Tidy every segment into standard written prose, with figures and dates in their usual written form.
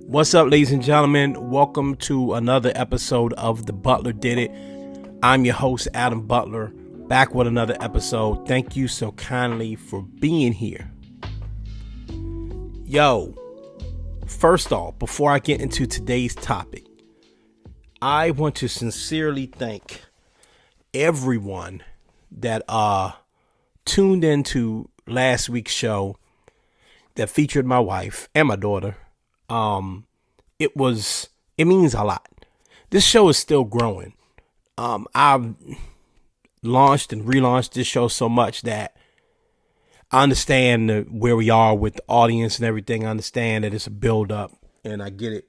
What's up, ladies and gentlemen? Welcome to another episode of the Butler Did It. I'm your host, Adam Butler, back with another episode. Thank you so kindly for being here. Yo, first off, before I get into today's topic, I want to sincerely thank everyone that tuned into last week's show that featured my wife and my daughter. It means a lot. This show is still growing. I've launched and relaunched this show so much that I understand where we are with the audience and everything. I understand that it's a build up and I get it.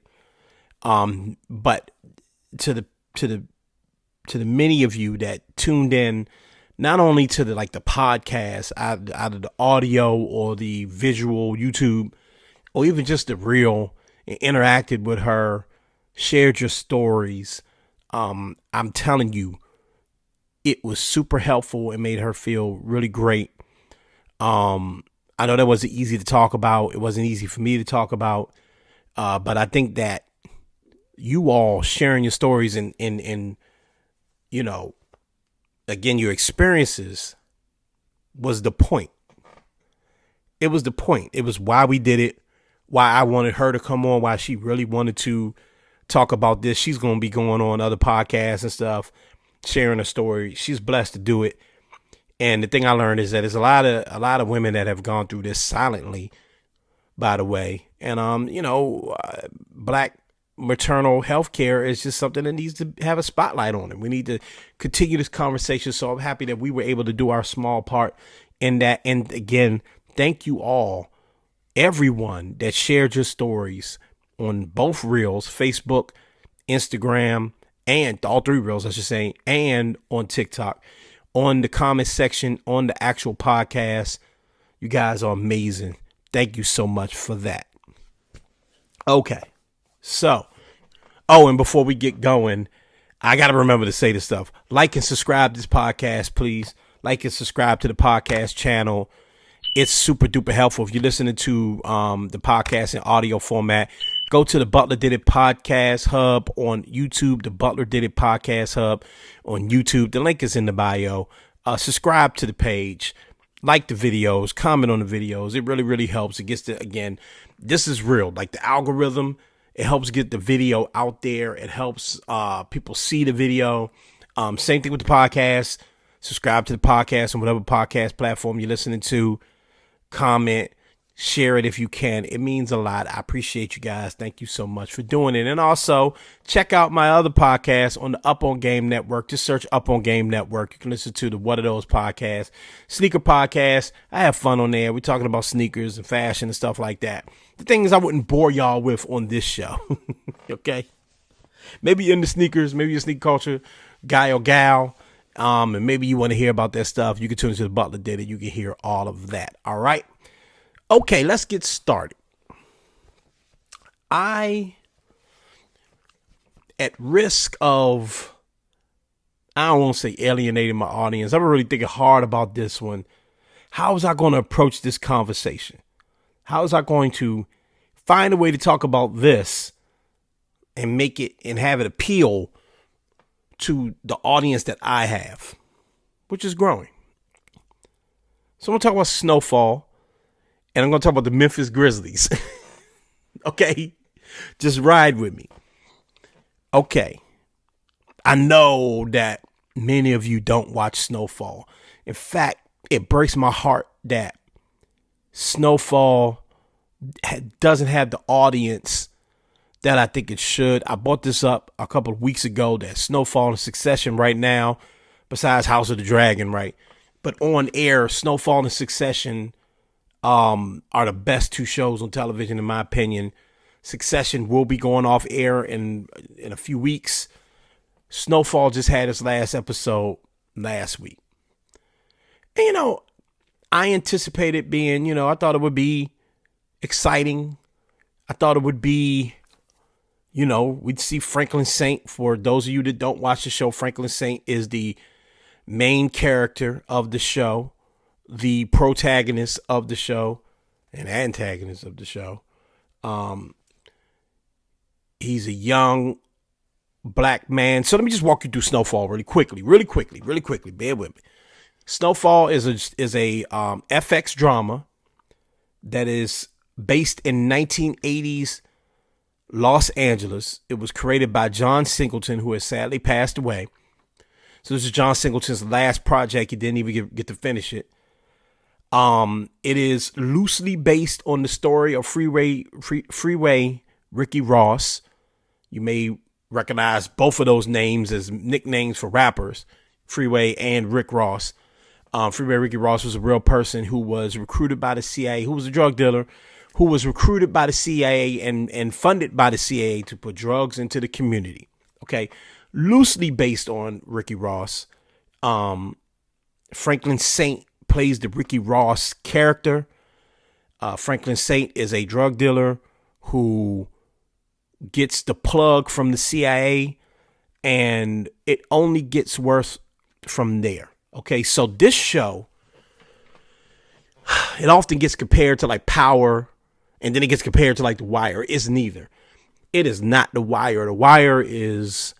But to the many of you that tuned in, not only to the podcast, either the audio or the visual YouTube, or even just the reel, and interacted with her, shared your stories. I'm telling you, it was super helpful. It made her feel really great. I know that wasn't easy to talk about. It wasn't easy for me to talk about. But I think that you all sharing your stories and you know, again, your experiences was the point. It was the point. It was why we did it. Why I wanted her to come on, why she really wanted to talk about this. She's going to be going on other podcasts and stuff, sharing her story. She's blessed to do it. And the thing I learned is that there's a lot of women that have gone through this silently, by the way. And, Black maternal health care is just something that needs to have a spotlight on it. We need to continue this conversation. So I'm happy that we were able to do our small part in that. And again, thank you all. Everyone that shared your stories on both reels, Facebook, Instagram, and all three reels, I should say, and on TikTok, on the comment section, on the actual podcast. You guys are amazing. Thank you so much for that. Okay. So, and before we get going, I got to remember to say this stuff. Like and subscribe to this podcast, please. Like and subscribe to the podcast channel. It's super duper helpful. If you're listening to the podcast in audio format, go to the Butler Did It Podcast Hub on YouTube, the Butler Did It Podcast Hub on YouTube. The link is in the bio. Subscribe to the page, like the videos, comment on the videos. It really, really helps. It gets to, again, this is real. Like the algorithm, it helps get the video out there. It helps people see the video. Same thing with the podcast. Subscribe to the podcast on whatever podcast platform you're listening to. Comment, share it if you can. It means a lot. I appreciate you guys. Thank you so much for doing it. And also check out my other podcast on the Up on Game Network. Just search Up on Game Network. You can listen to the What Are Those podcasts, sneaker podcast. I have fun on there. We're talking about sneakers and fashion and stuff like that. The thing is, I wouldn't bore y'all with on this show. Okay. Maybe you're into sneakers, maybe you're a sneaker culture guy or gal. And maybe you want to hear about that stuff. You can tune into the Butler Did It. You can hear all of that. All right. Okay, let's get started. At risk of, I don't want to say alienating my audience. I'm really thinking hard about this one. How is I going to approach this conversation? How is I going to find a way to talk about this and make it and have it appeal to the audience that I have, which is growing? So I'm going to talk about Snowfall, and I'm going to talk about the Memphis Grizzlies. Okay? Just ride with me. Okay. I know that many of you don't watch Snowfall. In fact, it breaks my heart that Snowfall doesn't have the audience that I think it should. I brought this up a couple of weeks ago that Snowfall and Succession right now, besides House of the Dragon, right? But on air, Snowfall and Succession are the best two shows on television, in my opinion. Succession will be going off air in a few weeks. Snowfall just had its last episode last week. And, I anticipated being, I thought it would be exciting. I thought it would be, we'd see Franklin Saint. For those of you that don't watch the show, Franklin Saint is the main character of the show, the protagonist of the show, and antagonist of the show. He's a young black man. So let me just walk you through Snowfall really quickly. Bear with me. Snowfall is a FX drama that is based in 1980s Los Angeles. It was created by John Singleton, who has sadly passed away. So this is John Singleton's last project. He didn't even get to finish it. It is loosely based on the story of Freeway Ricky Ross. You may recognize both of those names as nicknames for rappers, Freeway and Rick Ross. Freeway Ricky Ross was a real person who was recruited by the CIA, who was a drug dealer, who was recruited by the CIA and funded by the CIA to put drugs into the community. Okay. Loosely based on Ricky Ross. Franklin Saint plays the Ricky Ross character. Franklin Saint is a drug dealer who gets the plug from the CIA, and it only gets worse from there. Okay, so this show, it often gets compared to like Power, and then it gets compared to like The Wire. It's neither. It is not The Wire. The Wire is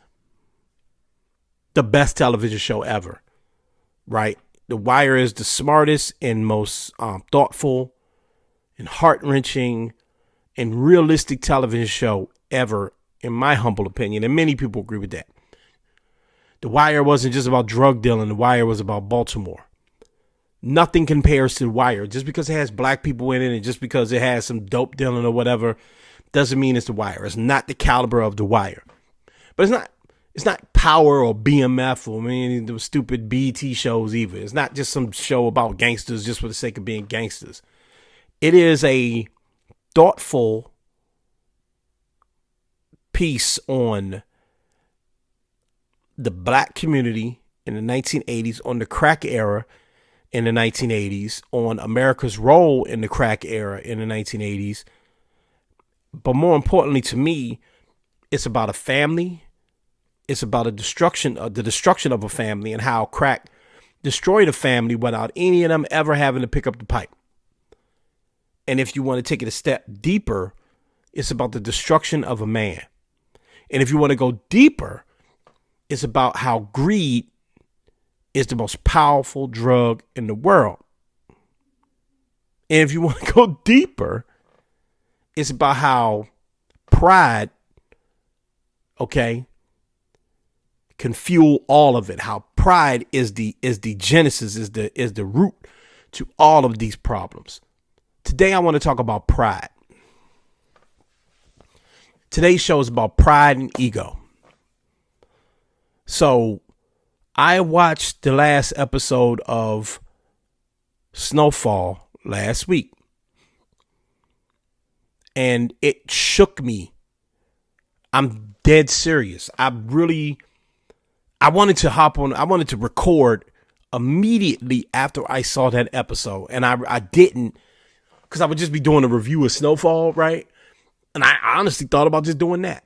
the best television show ever, right? The Wire is the smartest and most thoughtful and heart-wrenching and realistic television show ever, in my humble opinion, and many people agree with that. The Wire wasn't just about drug dealing. The Wire was about Baltimore. Nothing compares to The Wire. Just because it has black people in it and just because it has some dope dealing or whatever doesn't mean it's The Wire. It's not the caliber of The Wire. But it's not Power or BMF or the stupid BET shows either. It's not just some show about gangsters just for the sake of being gangsters. It is a thoughtful piece on the black community in the 1980s, on the crack era in the 1980s, on America's role in the crack era in the 1980s. But more importantly to me, it's about a family. It's about the destruction of a family and how crack destroyed a family without any of them ever having to pick up the pipe. And if you want to take it a step deeper, it's about the destruction of a man. And if you want to go deeper, it's about how greed is the most powerful drug in the world. And if you want to go deeper, it's about how pride, okay, can fuel all of it. How pride is the genesis, is the root to all of these problems. Today I want to talk about pride. Today's show is about pride and ego. So I watched the last episode of Snowfall last week, and it shook me. I'm dead serious. I wanted to record immediately after I saw that episode, and I didn't, because I would just be doing a review of Snowfall, right? And I honestly thought about just doing that.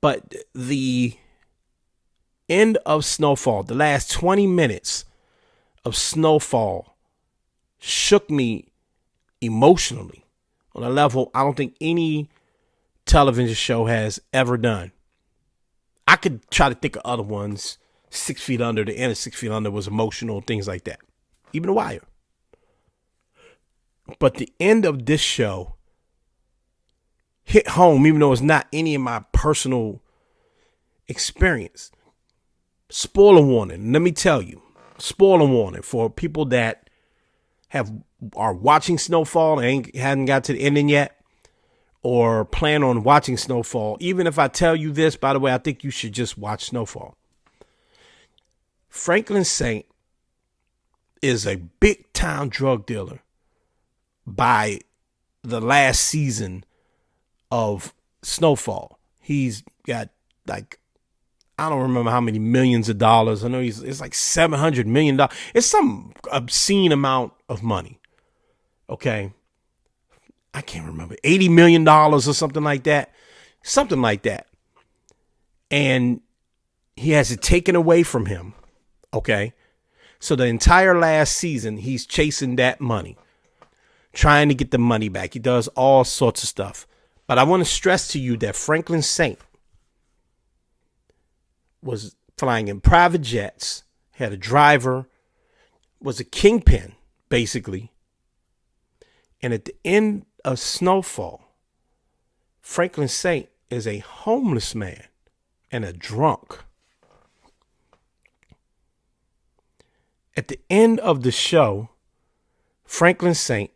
But the end of Snowfall, the last 20 minutes of Snowfall, shook me emotionally on a level I don't think any television show has ever done. I could try to think of other ones. 6 Feet Under, the end of 6 Feet Under was emotional, things like that. Even The Wire. But the end of this show hit home, even though it's not any of my personal experience. Spoiler warning. Let me tell you, spoiler warning for people that are watching Snowfall and hadn't got to the ending yet, or plan on watching Snowfall. Even if I tell you this, by the way, I think you should just watch Snowfall. Franklin Saint is a big time drug dealer by the last season of Snowfall. He's got like, I don't remember how many millions of dollars. I know it's like $700 million. It's some obscene amount of money. Okay. I can't remember, $80 million or something like that. Something like that. And he has it taken away from him. Okay. So the entire last season, he's chasing that money, trying to get the money back. He does all sorts of stuff. But I want to stress to you that Franklin Saint was flying in private jets, had a driver, was a kingpin, basically. And at the end of Snowfall, Franklin Saint is a homeless man and a drunk. At the end of the show, Franklin Saint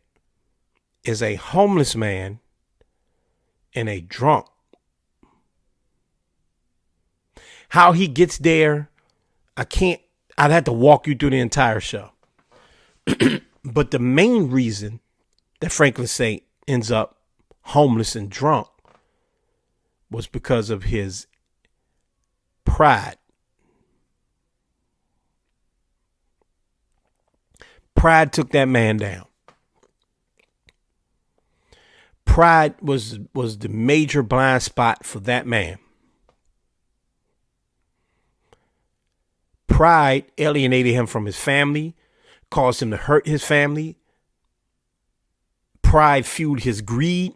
is a homeless man and a drunk. How he gets there, I'd have to walk you through the entire show. But the main reason that Franklin Saint ends up homeless and drunk was because of his pride. Pride took that man down. Pride was the major blind spot for that man. Pride alienated him from his family, caused him to hurt his family. Pride fueled his greed.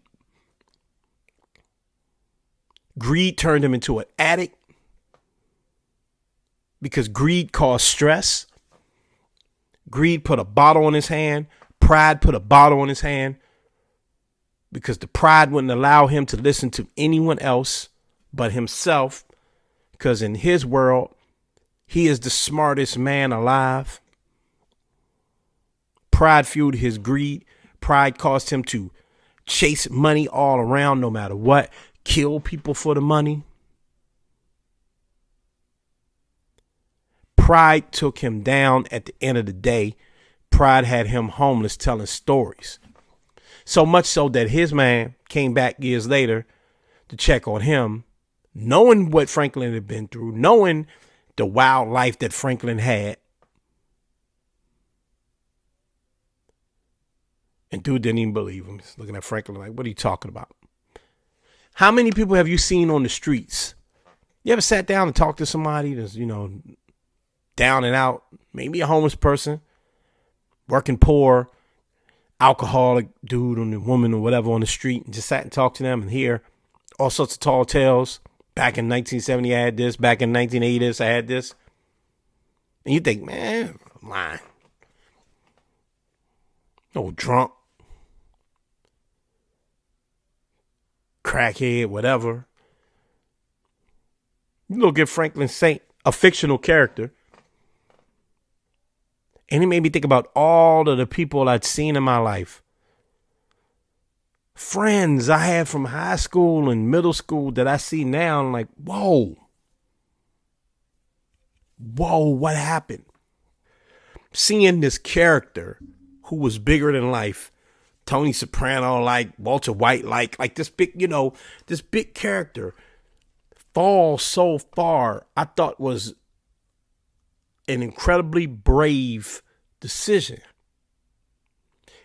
Greed turned him into an addict because greed caused stress. Greed put a bottle in his hand. Pride put a bottle in his hand because the pride wouldn't allow him to listen to anyone else but himself, because in his world, he is the smartest man alive. Pride fueled his greed. Pride caused him to chase money all around no matter what, kill people for the money. Pride took him down at the end of the day. Pride had him homeless telling stories. So much so that his man came back years later to check on him, knowing what Franklin had been through, knowing the wild life that Franklin had. And dude didn't even believe him. He's looking at Franklin like, what are you talking about? How many people have you seen on the streets? You ever sat down and talked to somebody that's, down and out, maybe a homeless person, working poor, alcoholic dude or woman or whatever on the street, and just sat and talked to them and hear all sorts of tall tales. Back in 1970, I had this. Back in 1980, I had this. And you think, man, I'm lying. No drunk, crackhead, whatever. You look at Franklin Saint, a fictional character, and it made me think about all of the people I'd seen in my life. Friends I had from high school and middle school that I see now. I'm like, whoa, what happened? Seeing this character who was bigger than life, Tony Soprano, like Walter White, like this big, this big character fall so far, I thought was an incredibly brave decision.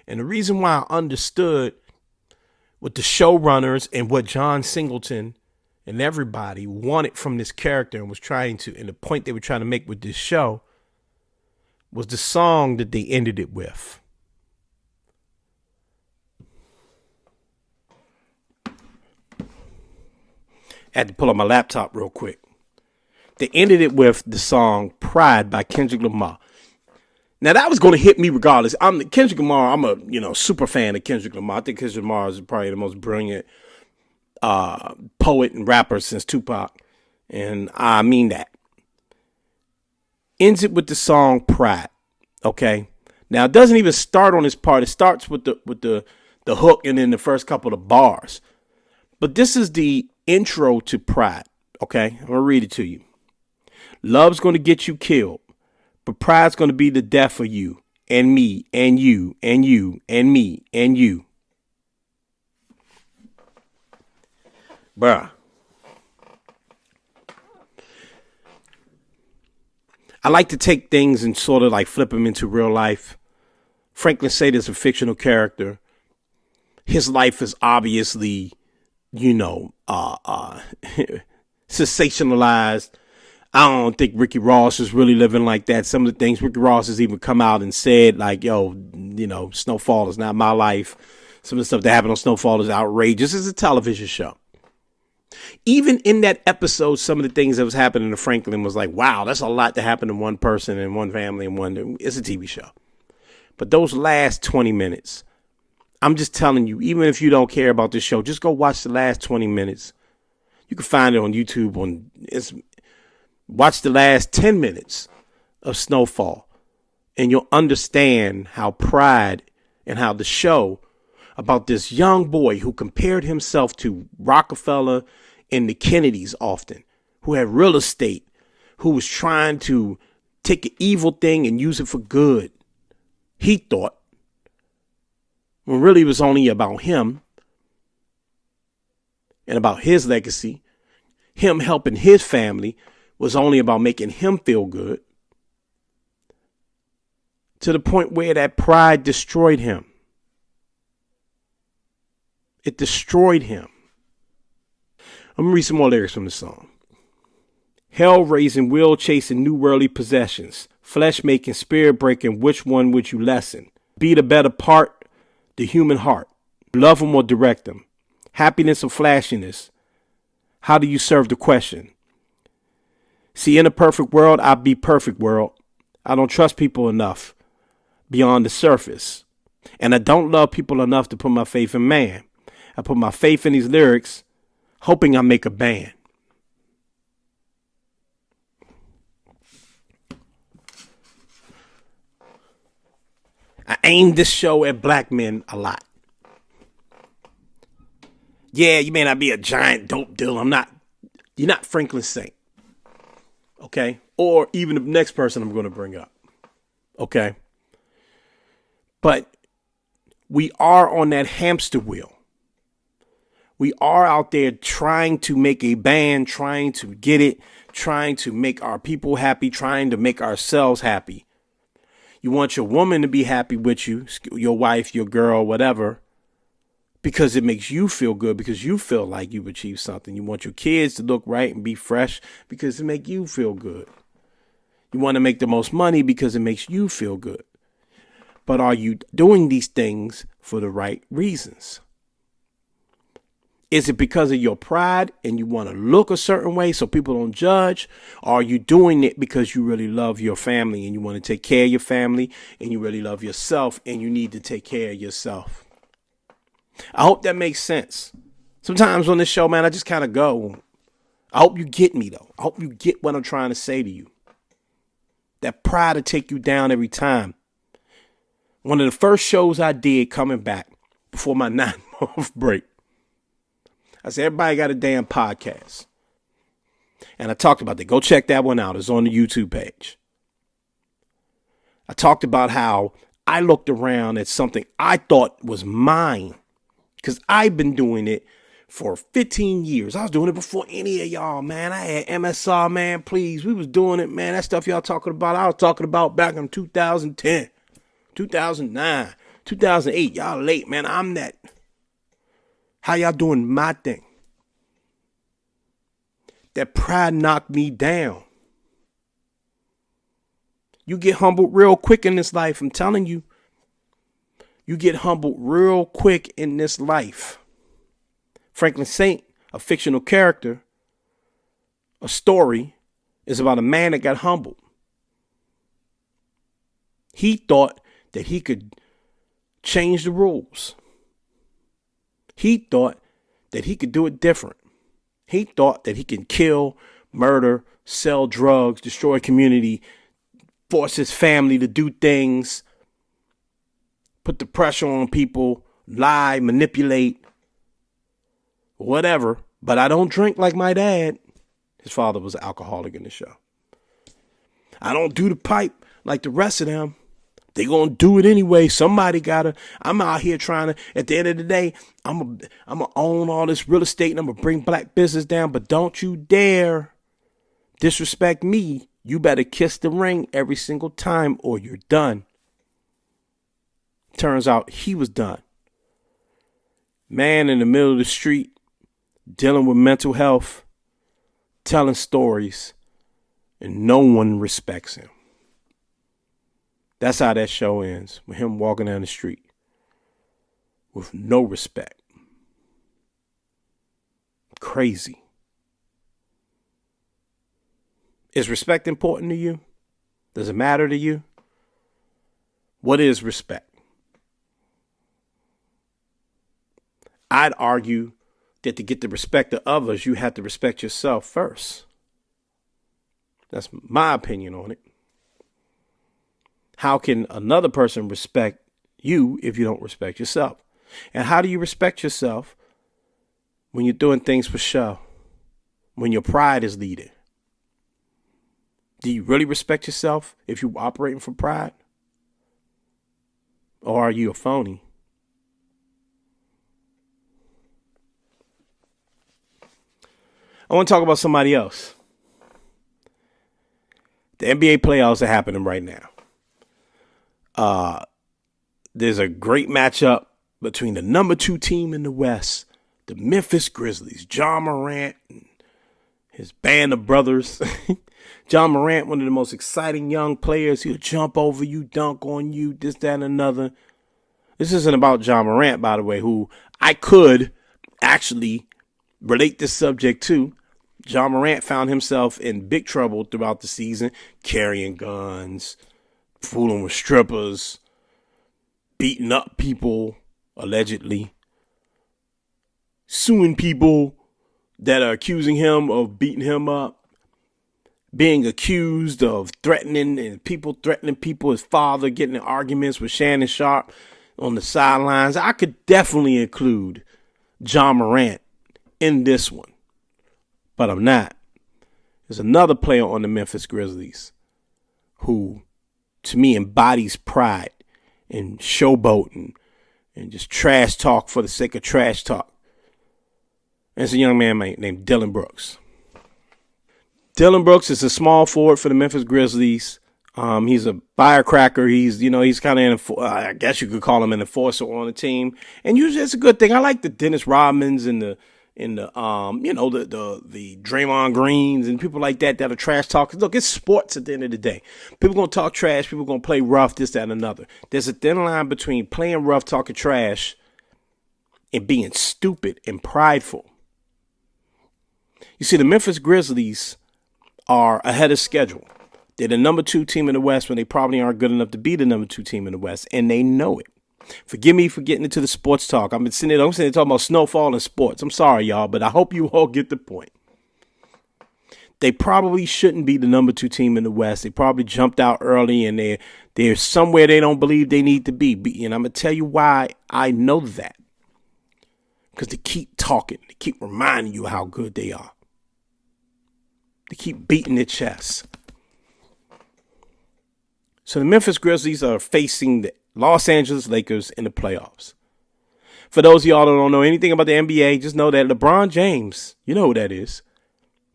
And the reason why I understood what the showrunners and what John Singleton and everybody wanted from this character and was trying to, and the point they were trying to make with this show, was the song that they ended it with. I had to pull up my laptop real quick. They ended it with the song Pride by Kendrick Lamar. Now that was going to hit me regardless. Kendrick Lamar, I'm a super fan of Kendrick Lamar. I think Kendrick Lamar is probably the most brilliant poet and rapper since Tupac. And I mean that. Ends it with the song Pride. Okay. Now it doesn't even start on this part. It starts with the hook and then the first couple of bars. But this is the intro to Pride. Okay. I'm going to read it to you. Love's going to get you killed, but pride's going to be the death of you and me and you and you and me and you. Bruh. I like to take things and sort of like flip them into real life. Franklin Saint is a fictional character. His life is obviously, sensationalized. I don't think Ricky Ross is really living like that. Some of the things Ricky Ross has even come out and said, like, Snowfall is not my life. Some of the stuff that happened on Snowfall is outrageous. It's a television show. Even in that episode, some of the things that was happening to Franklin was like, wow, that's a lot to happen to one person and one family and one. It's a TV show. But those last 20 minutes, I'm just telling you, even if you don't care about this show, just go watch the last 20 minutes. You can find it on YouTube. Watch the last 10 minutes of Snowfall, and you'll understand how Pride and how the show about this young boy who compared himself to Rockefeller and the Kennedys often, who had real estate, who was trying to take an evil thing and use it for good. He thought, when really it was only about him and about his legacy. Him helping his family was only about making him feel good, to the point where that pride destroyed him. It destroyed him. I'm going to read some more lyrics from the song. Hell raising, will chasing, new worldly possessions, flesh making, spirit breaking, which one would you lessen? Be the better part, the human heart. Love them or direct them. Happiness or flashiness. How do you serve the question? See, in a perfect world, I'd be perfect world. I don't trust people enough beyond the surface. And I don't love people enough to put my faith in man. I put my faith in these lyrics, hoping I make a band. I aim this show at black men a lot. Yeah, you may not be a giant dope dealer. You're not Franklin Saint. Okay? Or even the next person I'm going to bring up. Okay? But we are on that hamster wheel. We are out there trying to make a band, trying to get it, trying to make our people happy, trying to make ourselves happy. You want your woman to be happy with you, your wife, your girl, whatever, because it makes you feel good, because you feel like you've achieved something. You want your kids to look right and be fresh because it makes you feel good. You want to make the most money because it makes you feel good. But are you doing these things for the right reasons? Is it because of your pride and you want to look a certain way so people don't judge? Or are you doing it because you really love your family and you want to take care of your family and you really love yourself and you need to take care of yourself? I hope that makes sense. Sometimes on this show, man, I just kind of go. I hope you get me, though. I hope you get what I'm trying to say to you. That pride to take you down every time. One of the first shows I did coming back before my 9-month break, I said, everybody got a damn podcast. And I talked about that. Go check that one out. It's on the YouTube page. I talked about how I looked around at something I thought was mine, because I've been doing it for 15 years. I was doing it before any of y'all, man. I had MSR, man, please. We was doing it, man. That stuff y'all talking about, I was talking about back in 2010, 2009, 2008. Y'all late, man. I'm that. How y'all doing my thing? That pride knocked me down. You get humbled real quick in this life. I'm telling you. You get humbled real quick in this life. Franklin Saint, a fictional character, a story, is about a man that got humbled. He thought that he could change the rules. He thought that he could do it different. He thought that he can kill, murder, sell drugs, destroy a community, force his family to do things, put the pressure on people, lie, manipulate, whatever. But I don't drink like my dad. His father was an alcoholic in the show. I don't do the pipe like the rest of them. They gonna do it anyway. Somebody gotta. I'm out here trying to. At the end of the day, I'm gonna own all this real estate and I'm gonna bring black business down. But don't you dare disrespect me. You better kiss the ring every single time or you're done. Turns out he was done. Man in the middle of the street, dealing with mental health, telling stories, and no one respects him. That's how that show ends, with him walking down the street. with no respect. Crazy. Is respect important to you? Does it matter to you? What is respect? I'd argue that to get the respect of others, you have to respect yourself first. That's my opinion on it. How can another person respect you if you don't respect yourself? And how do you respect yourself when you're doing things for show? When your pride is leading? Do you really respect yourself if you're operating from pride? Or are you a phony? I want to talk about somebody else. The NBA playoffs are happening right now. There's a great matchup between the number 2 team in the West, the Memphis Grizzlies, John Morant and his band of brothers. John Morant, one of the most exciting young players. He'll jump over you, dunk on you, this, that, and another. This isn't about John Morant, by the way, who I could actually relate this subject to. John Morant found himself in big trouble throughout the season, carrying guns, fooling with strippers, beating up people, allegedly, suing people that are accusing him of beating him up, being accused of threatening people, his father getting in arguments with Shannon Sharp on the sidelines. I could definitely include John Morant in this one, but I'm not. There's another player on the Memphis Grizzlies who, to me, embodies pride and showboating and just trash talk for the sake of trash talk. And it's a young man named Dillon Brooks. Dillon Brooks is a small forward for the Memphis Grizzlies. He's a firecracker. He's kind of, I guess you could call him an enforcer on the team. And usually it's a good thing. I like the Dennis Rodmans and the Draymond Greens and people like that are trash talkers. Look, it's sports at the end of the day. People going to talk trash. People going to play rough, this, that, and another. There's a thin line between playing rough, talking trash, and being stupid and prideful. You see, the Memphis Grizzlies are ahead of schedule. They're the number 2 team in the West when they probably aren't good enough to be the number 2 team in the West, and they know it. Forgive me for getting into the sports talk. I'm sitting there talking about Snowfall and sports. I'm sorry, y'all, but I hope you all get the point. They probably shouldn't be the number 2 team in the West. They probably jumped out early, and they're somewhere they don't believe they need to be. And I'm going to tell you why I know that. Because they keep talking. They keep reminding you how good they are. They keep beating their chests. So the Memphis Grizzlies are facing the Los Angeles Lakers in the playoffs. For those of y'all that don't know anything about the NBA, just know that LeBron James, you know who that is,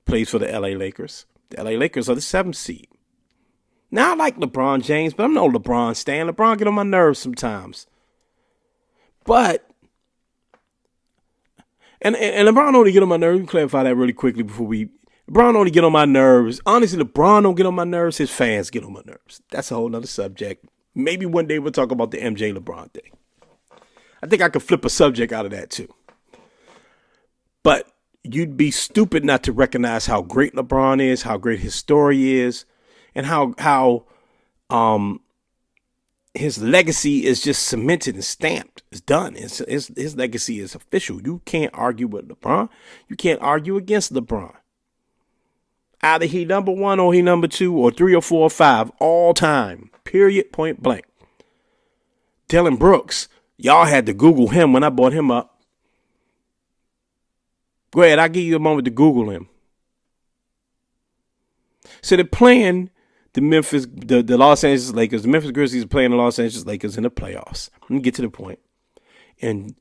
plays for the LA Lakers. The LA Lakers are the 7th seed. Now, I like LeBron James, but I'm no LeBron stan. LeBron get on my nerves sometimes. But, and LeBron only get on my nerves. Let me clarify that really quickly before LeBron only get on my nerves. Honestly, LeBron don't get on my nerves. His fans get on my nerves. That's a whole nother subject. Maybe one day we'll talk about the MJ LeBron thing. I think I could flip a subject out of that too. But you'd be stupid not to recognize how great LeBron is, how great his story is, and how his legacy is just cemented and stamped. It's done. His legacy is official. You can't argue with LeBron. You can't argue against LeBron. Either he number 1 or he number 2 or 3 or 4 or 5 all time. Period. Point blank. Dillon Brooks, y'all had to Google him when I brought him up. Go ahead, I'll give you a moment to Google him. So they're playing the Los Angeles Lakers. The Memphis Grizzlies are playing the Los Angeles Lakers in the playoffs. Let me get to the point. And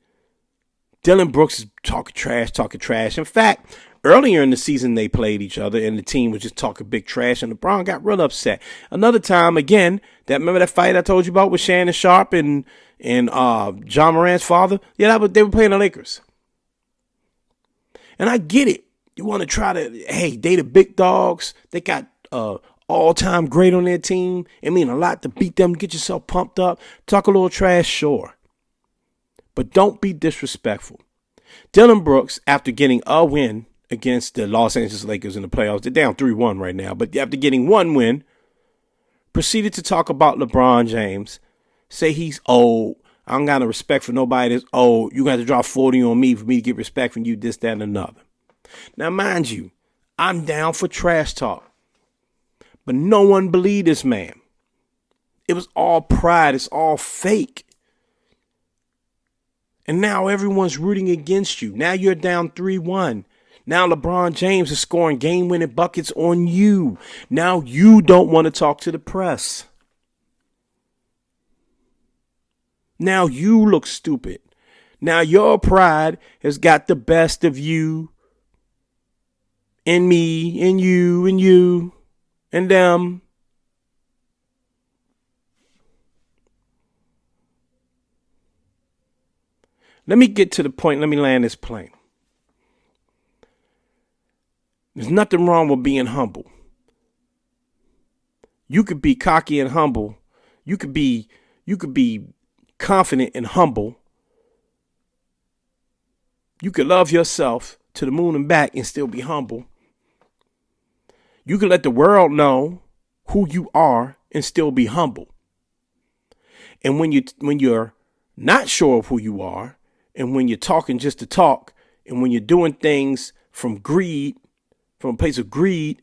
Dillon Brooks is talking trash. In fact, earlier in the season, they played each other, and the team was just talking big trash, and LeBron got real upset. Another time, again, remember that fight I told you about with Shannon Sharp and John Morant's father? Yeah, they were playing the Lakers. And I get it. You want to try to, they the big dogs. They got all-time great on their team. It mean a lot to beat them, get yourself pumped up, talk a little trash, sure. but don't be disrespectful. Dylan Brooks, after getting a win against the Los Angeles Lakers in the playoffs, they're down 3-1 right now, but after getting one win, proceeded to talk about LeBron James, say he's old. I don't got no respect for nobody that's old. You got to drop 40 on me for me to get respect from you, this, that, and another. Now, mind you, I'm down for trash talk, but no one believed this man. It was all pride. It's all fake. And now everyone's rooting against you. Now you're down 3-1. Now LeBron James is scoring game-winning buckets on you. Now you don't want to talk to the press. Now you look stupid. Now your pride has got the best of you and me and you and them. Let me get to the point. Let me land this plane. There's nothing wrong with being humble. You could be cocky and humble. You could be confident and humble. You could love yourself to the moon and back and still be humble. You can let the world know who you are and still be humble. And when you're not sure of who you are, and when you're talking just to talk, and when you're doing things from greed, from a place of greed,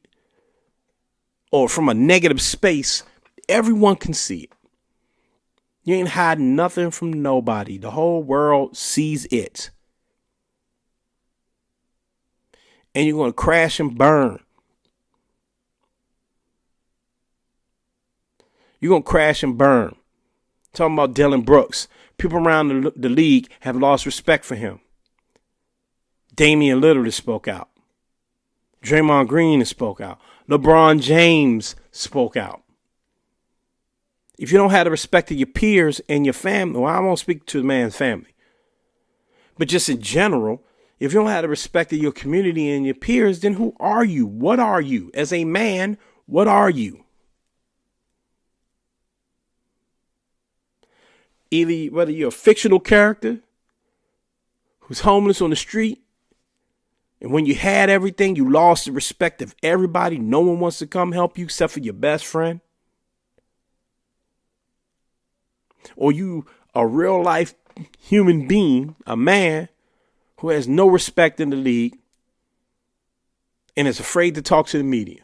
or from a negative space, everyone can see it. You ain't hiding nothing from nobody. The whole world sees it. And you're going to crash and burn. You're going to crash and burn. Talking about Dylan Brooks. People around the league have lost respect for him. Damian Lillard has spoke out. Draymond Green has spoke out. LeBron James spoke out. If you don't have the respect of your peers and your family, well, I won't speak to the man's family, but just in general, if you don't have the respect of your community and your peers, then who are you? What are you? As a man, what are you? Either whether you're a fictional character who's homeless on the street, and when you had everything, you lost the respect of everybody. No one wants to come help you except for your best friend. Or you a real life human being, a man who has no respect in the league and is afraid to talk to the media.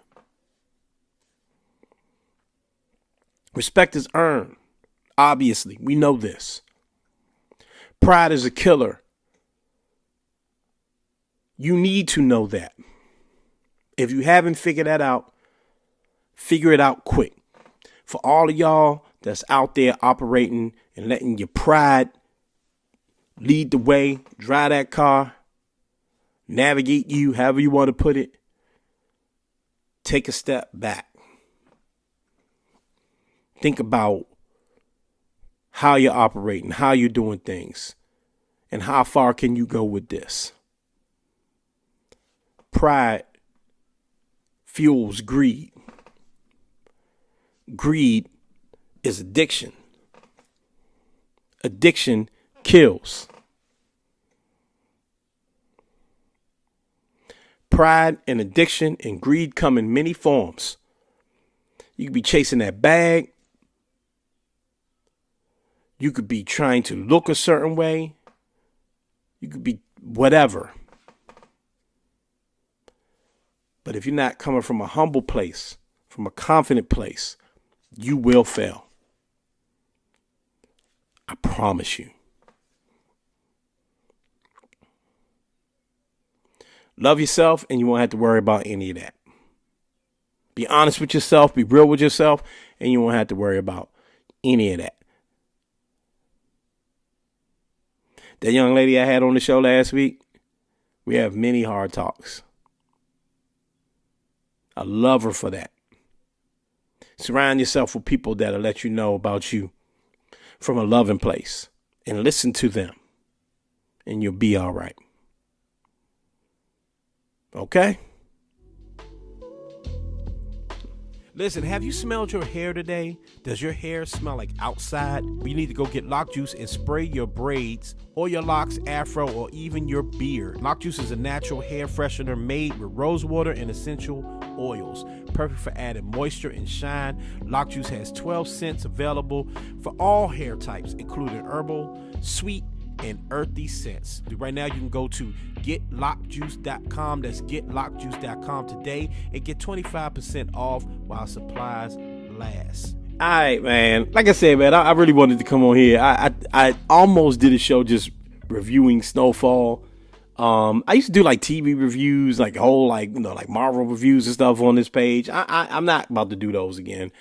Respect is earned. Obviously, we know this. Pride is a killer. You need to know that. If you haven't figured that out, figure it out quick. For all of y'all that's out there operating and letting your pride lead the way, drive that car, navigate you, however you want to put it, take a step back. Think about how you're operating, how you're doing things, and how far can you go with this. Pride fuels greed. Greed is addiction. Addiction kills. Pride and addiction and greed come in many forms. You could be chasing that bag. You could be trying to look a certain way. You could be whatever. But if you're not coming from a humble place, from a confident place, you will fail. I promise you. Love yourself and you won't have to worry about any of that. Be honest with yourself, be real with yourself, and you won't have to worry about any of that. That young lady I had on the show last week, we have many hard talks. I love her for that. Surround yourself with people that'll let you know about you from a loving place and listen to them and you'll be all right. Okay? Listen, have you smelled your hair today? Does your hair smell like outside? You need to go get Lock Juice and spray your braids or your locks, afro, or even your beard. Lock Juice is a natural hair freshener made with rose water and essential oils. Perfect for adding moisture and shine. Lock Juice has 12 scents available for all hair types, including herbal, sweet, and earthy scents. Right now you can go to getlockjuice.com. That's getlockjuice.com today and get 25% off while supplies last. All right, man. Like I said, man, I really wanted to come on here. I almost did a show just reviewing Snowfall. I used to do like TV reviews, like whole like Marvel reviews and stuff on this page. I'm not about to do those again.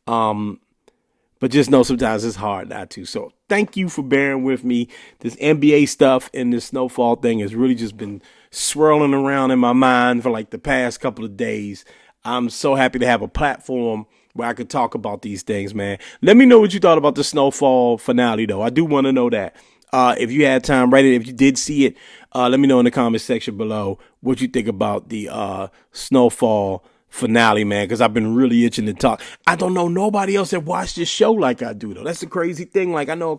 But just know sometimes it's hard not to. So thank you for bearing with me. This NBA stuff and this Snowfall thing has really just been swirling around in my mind for like the past couple of days. I'm so happy to have a platform where I could talk about these things, man. Let me know what you thought about the Snowfall finale, though. I do want to know that. If you had time, write it. If you did see it, let me know in the comment section below what you think about the Snowfall finale, man, because I've been really itching to talk. I don't know nobody else that watched this show like I do, though. That's the crazy thing. Like, I know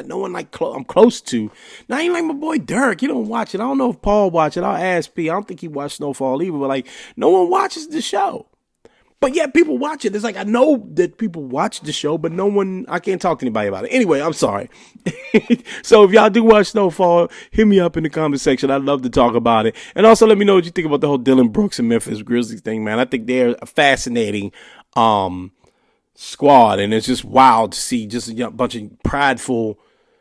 no one like I'm close to. Now, I ain't like my boy Dirk. He don't watch it. I don't know if Paul watched it. I'll ask P. I don't think he watched Snowfall either, but like, no one watches the show. But yeah, people watch it. It's like, I know that people watch the show, but I can't talk to anybody about it. Anyway, I'm sorry. So if y'all do watch Snowfall, hit me up in the comment section. I'd love to talk about it. And also let me know what you think about the whole Dylan Brooks and Memphis Grizzlies thing, man. I think they're a fascinating squad, and it's just wild to see just a bunch of prideful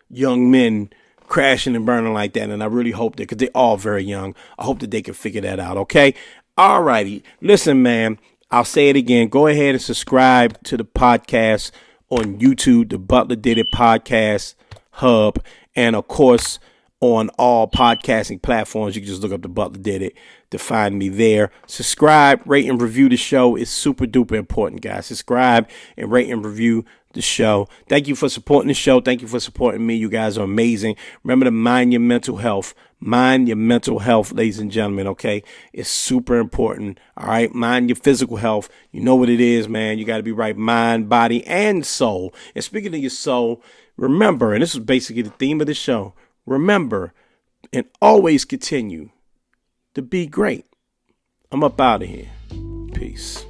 young men crashing and burning like that. And I really hope that, because they're all very young, I hope that they can figure that out, okay? All righty. Listen, man. I'll say it again. Go ahead and subscribe to the podcast on YouTube, the Butler Did It Podcast Hub. And, of course, on all podcasting platforms, you can just look up the Butler Did It to find me there. Subscribe, rate, and review the show. It's super duper important, guys. Subscribe and rate and review the show. Thank you for supporting the show. Thank you for supporting me. You guys are amazing. Remember to mind your mental health. Mind your mental health, ladies and gentlemen, okay? It's super important, all right? Mind your physical health. You know what it is, man. You got to be right mind, body, and soul. And speaking of your soul, remember, and this is basically the theme of the show, remember and always continue to be great. I'm up out of here. Peace.